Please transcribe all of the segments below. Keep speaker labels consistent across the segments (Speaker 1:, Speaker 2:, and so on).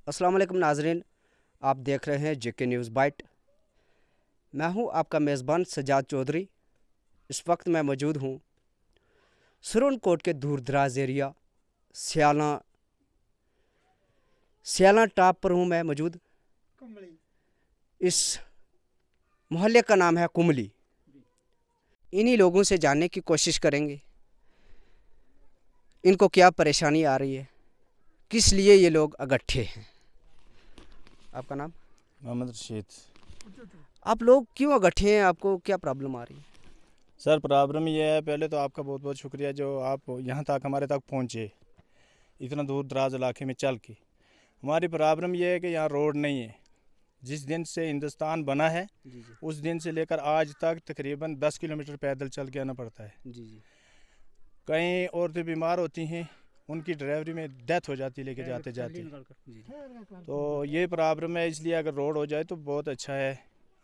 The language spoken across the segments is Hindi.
Speaker 1: अस्सलाम वालेकुम नाजरीन, आप देख रहे हैं जेके न्यूज़ बाइट। मैं हूं आपका मेज़बान सजाद चौधरी। इस वक्त मैं मौजूद हूं सुरनकोट के दूर दराज एरिया सियाला टॉप पर हूं मैं मौजूद। इस मोहल्ले का नाम है कुमली। इन्हीं लोगों से जानने की कोशिश करेंगे इनको क्या परेशानी आ रही है, किस लिए ये लोग इकट्ठे हैं। आपका नाम?
Speaker 2: मोहम्मद रशीद।
Speaker 1: आप लोग क्यों इकट्ठे हैं, आपको क्या प्रॉब्लम आ रही है?
Speaker 2: सर प्रॉब्लम ये है, पहले तो आपका बहुत बहुत शुक्रिया जो आप यहाँ तक हमारे तक पहुँचे इतना दूर दराज इलाके में चल के। हमारी प्रॉब्लम ये है कि यहाँ रोड नहीं है। जिस दिन से हिंदुस्तान बना है उस दिन से लेकर आज तक तकरीबन 10 किलोमीटर पैदल चल के आना पड़ता है। कई औरतें बीमार होती हैं, उनकी ड्राइवरी में डेथ हो जाती है लेके जाते जाते। तो ये प्रॉब्लम है, इसलिए अगर रोड हो जाए तो बहुत अच्छा है।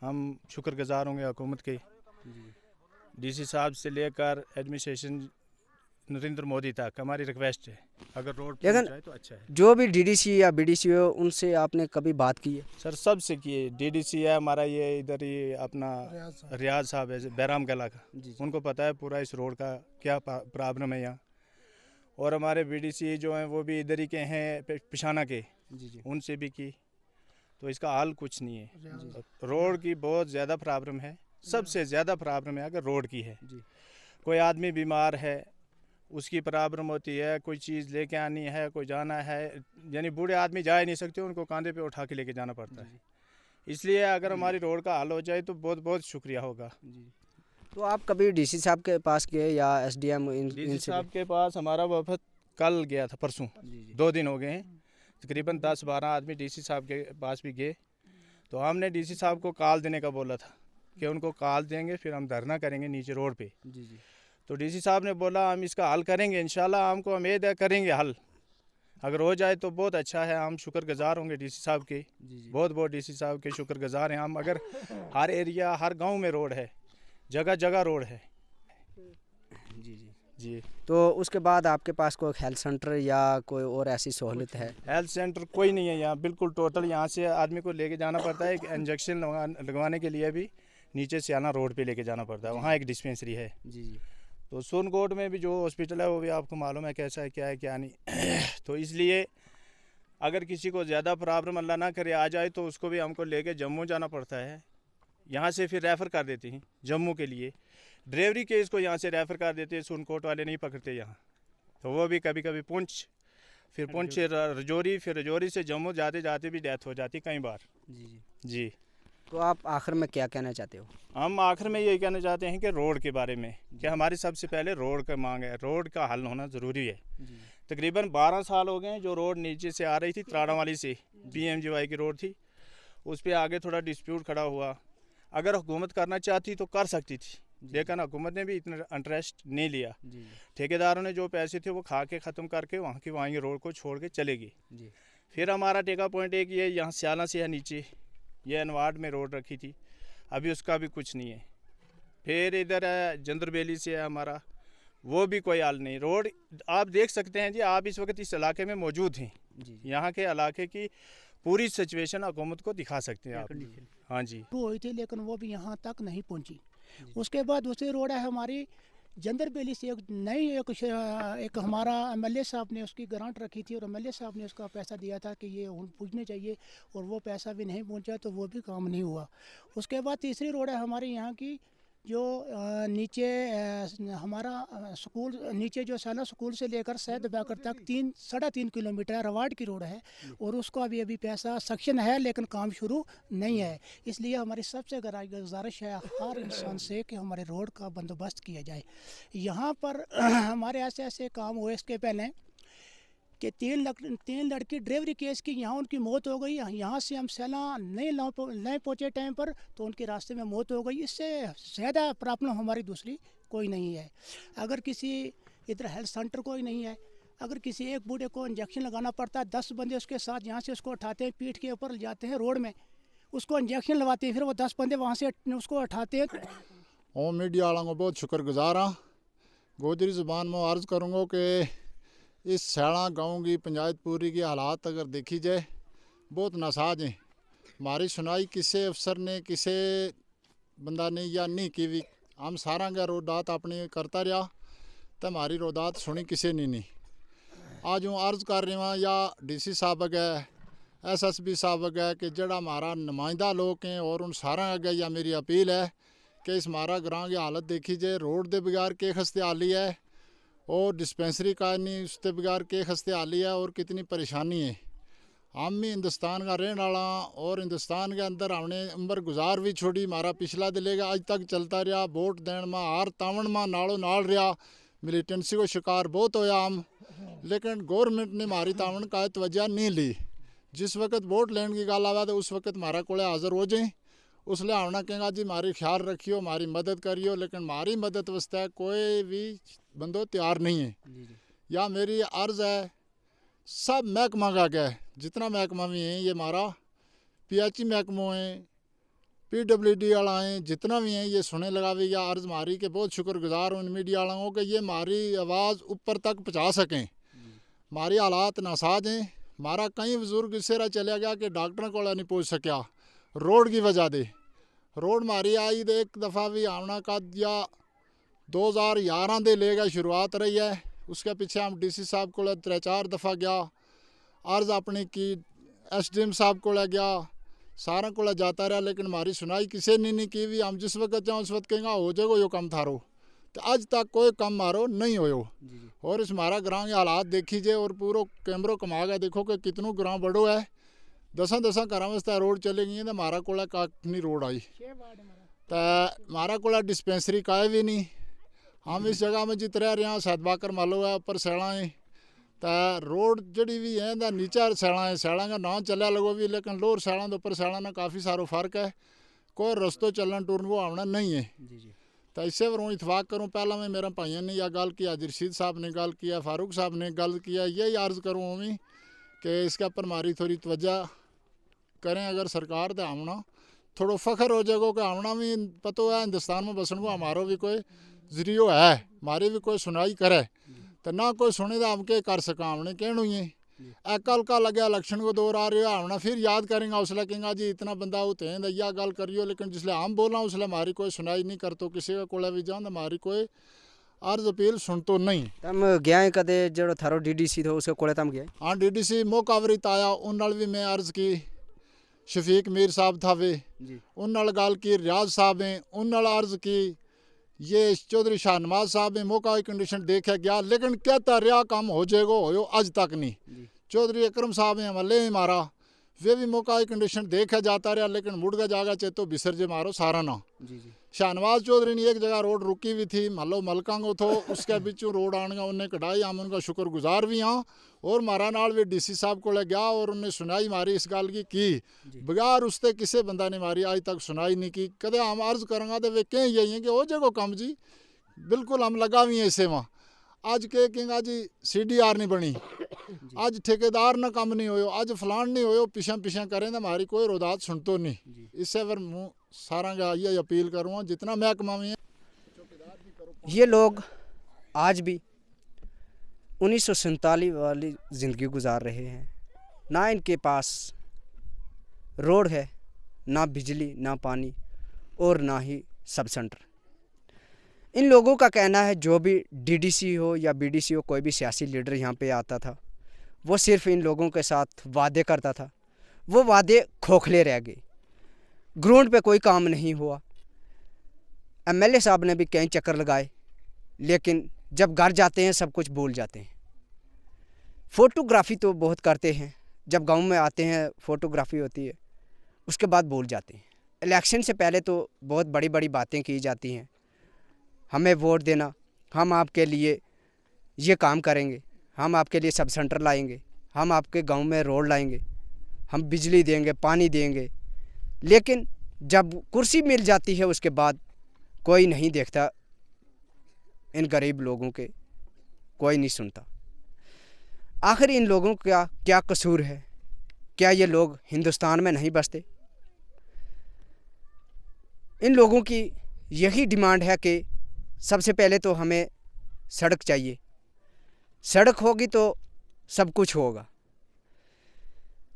Speaker 2: हम शुक्रगुजार होंगे हुकूमत के, डीसी साहब से लेकर एडमिनिस्ट्रेशन नरेंद्र मोदी तक हमारी रिक्वेस्ट है, अगर रोड पहुंच जाए तो अच्छा है।
Speaker 1: जो भी डीडीसी या बीडीसी हो, उनसे आपने कभी बात की है?
Speaker 2: सर सबसे किए। डीडीसी है हमारा, ये इधर ही अपना रियाज साहब है बैराम गला का, उनको पता है पूरा इस रोड का क्या प्रॉब्लम है यहाँ। और हमारे बीडीसी जो हैं वो भी इधर ही के हैं पिशाना के, उनसे भी की, तो इसका हाल कुछ नहीं है। रोड की बहुत ज़्यादा प्रॉब्लम है, सबसे ज़्यादा प्रॉब्लम है अगर रोड की है। कोई आदमी बीमार है उसकी प्रॉब्लम होती है, कोई चीज़ लेके आनी है, कोई जाना है, यानी बूढ़े आदमी जा ही नहीं सकते, उनको कंधे पे उठा के लेके जाना पड़ता है। इसलिए अगर हमारी रोड का हल हो जाए तो बहुत बहुत शुक्रिया होगा।
Speaker 1: तो आप कभी डीसी साहब के पास गए या एसडीएम?
Speaker 2: डीसी साहब के पास हमारा वफद कल गया था, परसों 2 दिन हो गए हैं। तकरीबन 10-12 आदमी डीसी साहब के पास भी गए। तो हमने डीसी साहब को कॉल देने का बोला था कि उनको कॉल देंगे फिर हम धरना करेंगे नीचे रोड पे। तो डीसी साहब ने बोला हम इसका हल करेंगे, इंशाल्लाह हमको उम्मीद है करेंगे हल। अगर हो जाए तो बहुत अच्छा है, हम शुक्रगुजार होंगे डीसी साहब के, बहुत बहुत डीसी साहब के शुक्रगुजार हैं हम। अगर हर एरिया हर गाँव में रोड है, जगह जगह रोड है। जी।
Speaker 1: तो उसके बाद आपके पास कोई हेल्थ सेंटर या कोई और ऐसी सहूलत है?
Speaker 2: हेल्थ सेंटर कोई नहीं है यहाँ, बिल्कुल टोटल यहाँ से आदमी को लेके जाना पड़ता है। एक इंजेक्शन लगवाने के लिए भी नीचे सियाना रोड पे लेके जाना पड़ता है, वहाँ एक डिस्पेंसरी है। तो सोनकोट में भी जो हॉस्पिटल है वो भी आपको मालूम है कैसा है, क्या है क्या नहीं। तो इसलिए अगर किसी को ज़्यादा प्रॉब्लम अल्लाह ना करे आ जाए तो उसको भी हमको लेके जम्मू जाना पड़ता है। यहाँ से फिर रेफ़र कर देते हैं जम्मू के लिए, ड्राइवरी केस को यहाँ से रेफ़र कर देते हैं, सोनकोट वाले नहीं पकड़ते यहाँ। तो वो भी कभी कभी पुंछ, फिर पुंछ रजौरी, फिर रजौरी से जम्मू जाते जाते भी डेथ हो जाती कई बार। जी।
Speaker 1: तो आप आखिर में क्या कहना चाहते हो?
Speaker 2: हम आखिर में यही कहना चाहते हैं कि रोड के बारे में कि हमारी सबसे पहले रोड का मांग है, रोड का हल होना ज़रूरी है। तकरीबन 12 साल हो गए जो रोड नीचे से आ रही थी त्राड़ावाली से, BMGY की रोड थी, उस पर आगे थोड़ा डिस्प्यूट खड़ा हुआ। अगर हुकूमत करना चाहती तो कर सकती थी, लेकिन हुकूमत ने भी इतना इंटरेस्ट नहीं लिया। ठेकेदारों ने जो पैसे थे वो खा के ख़त्म करके वहाँ की वहीं रोड को छोड़ के चले गए। फिर हमारा टेका पॉइंट एक ये यहाँ सियाला से है नीचे, ये अनवार्ड में रोड रखी थी, अभी उसका भी कुछ नहीं है। फिर इधर है जंदरबेली से है हमारा, वो भी कोई हाल नहीं। रोड आप देख सकते हैं जी, आप इस वक्त इस इलाके में मौजूद हैं, यहाँ के इलाके की पूरी सिचुएशन हुकूमत को दिखा सकते हैं आप। हाँ जी।
Speaker 3: वो हुई थी लेकिन वो भी यहाँ तक नहीं पहुँची। उसके बाद दूसरी रोड है हमारी जंदरबेली से, एक नई एक हमारा MLA साहब ने उसकी ग्रांट रखी थी और MLA साहब ने उसका पैसा दिया था कि ये पूछने चाहिए, और वो पैसा भी नहीं पहुंचा तो वो भी काम नहीं हुआ। उसके बाद तीसरी रोड है हमारे यहाँ की जो नीचे हमारा स्कूल, नीचे जो साला स्कूल से लेकर सैद बाकर तक 3-3.5 किलोमीटर रवाड की रोड है, और उसको अभी पैसा सेक्शन है लेकिन काम शुरू नहीं है। इसलिए हमारी सबसे गुजारिश है हर इंसान से कि हमारे रोड का बंदोबस्त किया जाए। यहाँ पर हमारे ऐसे काम हुए इसके पहले कि 3 लड़की ड्राइवरी केस की, यहाँ उनकी मौत हो गई। यहाँ से हम सैला नहीं पहुँचे टाइम पर तो उनके रास्ते में मौत हो गई। इससे ज़्यादा प्रॉब्लम हमारी दूसरी कोई नहीं है। अगर किसी इधर हेल्थ सेंटर कोई नहीं है, अगर किसी एक बूढ़े को इंजेक्शन लगाना पड़ता है, 10 बंदे उसके साथ यहाँ से उसको उठाते हैं, पीठ के ऊपर ले जाते हैं रोड में, उसको इंजेक्शन लगवाते हैं, फिर वो 10 बंदे वहाँ से उसको उठाते हैं।
Speaker 4: और मीडिया वालों को बहुत शुक्रगुजार हाँ। गोजरी ज़ुबान में अर्ज़ करूँगा कि इस सैड़ा गाँव की पंचायत पूरी की हालात अगर देखी जाए बहुत नासाज हैं। हमारी सुनाई किसी अफसर ने किसी बंदा ने या नहीं की भी। हम सारा का रोदात अपनी करता रहा तो हमारी रोदात सुनी किसी ने नहीं। आज हूँ अर्ज कर रहा हूँ या DC साहब अगे SSB साहब अगे कि जड़ा हमारा नुमाइंदा लोग हैं और उन सारा अगे या मेरी अपील है कि इस हमारा ग्रां की हालत देखी जाए। रोड के बगैर के खस्ते हाली है और डिस्पेंसरी का नहीं उसके बगैर के खस्ते हाली है और कितनी परेशानी है। हम भी हिंदुस्तान का रहने वाला और हिंदुस्तान के अंदर हमने उम्र गुजार भी छोड़ी। हमारा पिछला दिलेगा आज तक चलता रहा। वोट देने में हार तावन में नालों नाल रहा। मिलिटेंसी को शिकार बहुत होया हम, लेकिन गवर्नमेंट ने हमारी तावन का तवज्जो नहीं ली। जिस वक्त वोट लेने की गल आवा तो उस वक्त हमारा को हाजिर हो जाए। उसलिए आना कहेगा जी हमारी ख्याल रखियो, हमारी मदद करियो, लेकिन हमारी मदद वास्ते कोई भी बंदो तैयार नहीं है। या मेरी अर्ज़ है सब महकमा का क्या है, जितना महकमा भी हैं, ये हमारा PHE महकमों हैं, PWD वाला हैं, जितना भी हैं, ये सुने लगा भी या अर्ज़ हमारी के बहुत शुक्रगुजार हूँ इन मीडिया वालों को कि ये हमारी आवाज़ ऊपर तक पहुँचा सकें। हमारी हालात नासाज हैं। हमारा कई बुजुर्ग इस तरह चला गया कि डॉक्टर को नहीं पहुँच सकिया रोड की वजह से। रोड हमारी आई तो एक दफ़ा भी आना का या 2011 दे लेगा शुरुआत रही है। उसके पीछे हम DC साहब को 3-4 दफ़ा गया, अर्ज़ अपनी की SDM साहब को गया, सारा को जाता रहा, लेकिन हमारी सुनाई किसी ने नहीं की भी। हम जिस वक्त जाओ उस वक्त कहेंगे हो जाएगा यो कम थारो, तो आज तक कोई कम मारो नहीं हो। और इस हमारा ग्रां के हालात देखी जाए और पूरा कैमरों कमा के देखो कि कितनों ग्रां बड़ो है। 10 घर वास्ते रोड चले गई तो हमारा कोला काटनी रोड आई तो हमारा कोला डिस्पेंसरी का भी नहीं। हम इस जगह में जित रह हैं सैदबाकर मालो है, ऊपर सैला है तो रोड जड़ी भी है तो नीचा सैला है। सैला का नाम चलिया लगो भी, लेकिन लोअर सैला तो ऊपर सैला ना काफ़ी सारो फर्क है। कोई रस्तों चलन टूरन वो आना नहीं है। तो इससे पर इतफाक़ करूँ, पहला मैं मेरे भाइयों ने यह गल किया, रशीद साहब ने गल किया, फारूक साहब ने गल किया, यही अर्ज़ करूँ हमें कि इसके ऊपर हमारी थोड़ी तवज्जो करें अगर सरकार तो हमना थोड़ा फ़ख्र हो जाएगा कि हमना भी पता है हिंदुस्तान में बसन को हमारो भी कोई जरियो है, हमारी भी कोई सुनाई करे। तो ना कोई सुने तो हम क्या कर सका, हमने कहना ही है। कल का लगे इलेक्शन को दौर आ रही है, हमने फिर याद करेंगे उसले कहेंगे जी इतना बंदा होते हैं यह गल करियो, लेकिन जिसले हम बोला उसले हमारी कोई सुनाई नहीं करते। किसी का कोला भी जाओ तो हमारी कोई अर्ज अपील सुन तो नहीं।
Speaker 1: तम गया है कदे जो थारो DDC थो उसके कोले तम गया?
Speaker 4: हाँ DDC मोकावरित आया, उन नाल भी मैं अर्ज की। शफीक मीर साहब था वे, उन नाल गल की। रियाज साहब हैं, उन नाल अर्ज की। ये चौधरी शाहनवाज साहब हैं, मौका कंडीशन देखा गया, लेकिन कहता रहा काम हो जाएगा, हो आज तक नहीं। चौधरी अकरम साहब हैं हमले मारा, वे भी मौका कंडीशन देखा जाता रहा, लेकिन मुड़ का जागा चेतो बिसर जे मारो सारा ना। शाहनवाज चौधरी ने एक जगह रोड रुकी हुई थी, मलो मलकांगो थो, उसके बिचू रोड आने उन्हें कढ़ाई। हम उनका शुक्रगुजार भी हाँ। और मारा नाल भी DC साहब को ले गया और उन्हें सुनाई मारी इस गल की बगैर उसते किसी बंदा ने मारी आज तक सुनाई नहीं की। कदे हम अर्ज करेंगे तो वे कहें यही है कि हो जाएगा कम जी, बिल्कुल हम लगा भी हैं इसे वहाँ। आज के कहेंगे जी CDR नहीं बनी, आज ठेकेदार ना कम नहीं हो, आज फलान नहीं हो, पिछा पिछा करें तो हमारी कोई रोदात सुन तो नहीं। इससे फिर मुँह सारा का ये अपील करूँगा जितना महकमा में है।
Speaker 1: ये लोग आज भी 1947 वाली ज़िंदगी गुजार रहे हैं। ना इनके पास रोड है, ना बिजली, ना पानी और ना ही सब सेंटर। इन लोगों का कहना है जो भी DDC हो या BDC हो, कोई भी सियासी लीडर यहाँ पे आता था वो सिर्फ इन लोगों के साथ वादे करता था। वो वादे खोखले रह गए, ग्राउंड पे कोई काम नहीं हुआ। MLA साहब ने भी कई चक्कर लगाए, लेकिन जब घर जाते हैं सब कुछ भूल जाते हैं। फ़ोटोग्राफ़ी तो बहुत करते हैं, जब गांव में आते हैं फ़ोटोग्राफ़ी होती है, उसके बाद भूल जाते हैं। इलेक्शन से पहले तो बहुत बड़ी बड़ी बातें की जाती हैं, हमें वोट देना, हम आपके लिए ये काम करेंगे, हम आपके लिए सब सेंटर लाएंगे, हम आपके गांव में रोड लाएंगे, हम बिजली देंगे, पानी देंगे। लेकिन जब कुर्सी मिल जाती है उसके बाद कोई नहीं देखता इन गरीब लोगों के, कोई नहीं सुनता। आखिर इन लोगों का क्या कसूर है? क्या ये लोग हिंदुस्तान में नहीं बसते? इन लोगों की यही डिमांड है कि सबसे पहले तो हमें सड़क चाहिए, सड़क होगी तो सब कुछ होगा।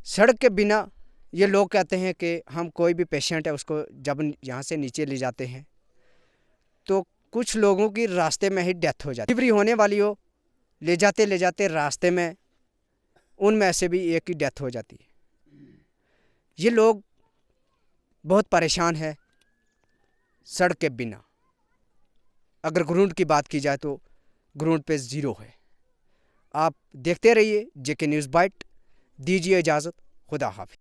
Speaker 1: सड़क के बिना ये लोग कहते हैं कि हम कोई भी पेशेंट है उसको जब यहाँ से नीचे ले जाते हैं तो कुछ लोगों की रास्ते में ही डेथ हो जाती है। डिलीवरी होने वाली हो, ले जाते रास्ते में उनमें से भी एक की डेथ हो जाती है। ये लोग बहुत परेशान है सड़क के बिना। अगर ग्राउंड की बात की जाए तो ग्राउंड पे ज़ीरो है। आप देखते रहिए जेके न्यूज़ बाइट। दीजिए इजाज़त। खुदा हाफिज़।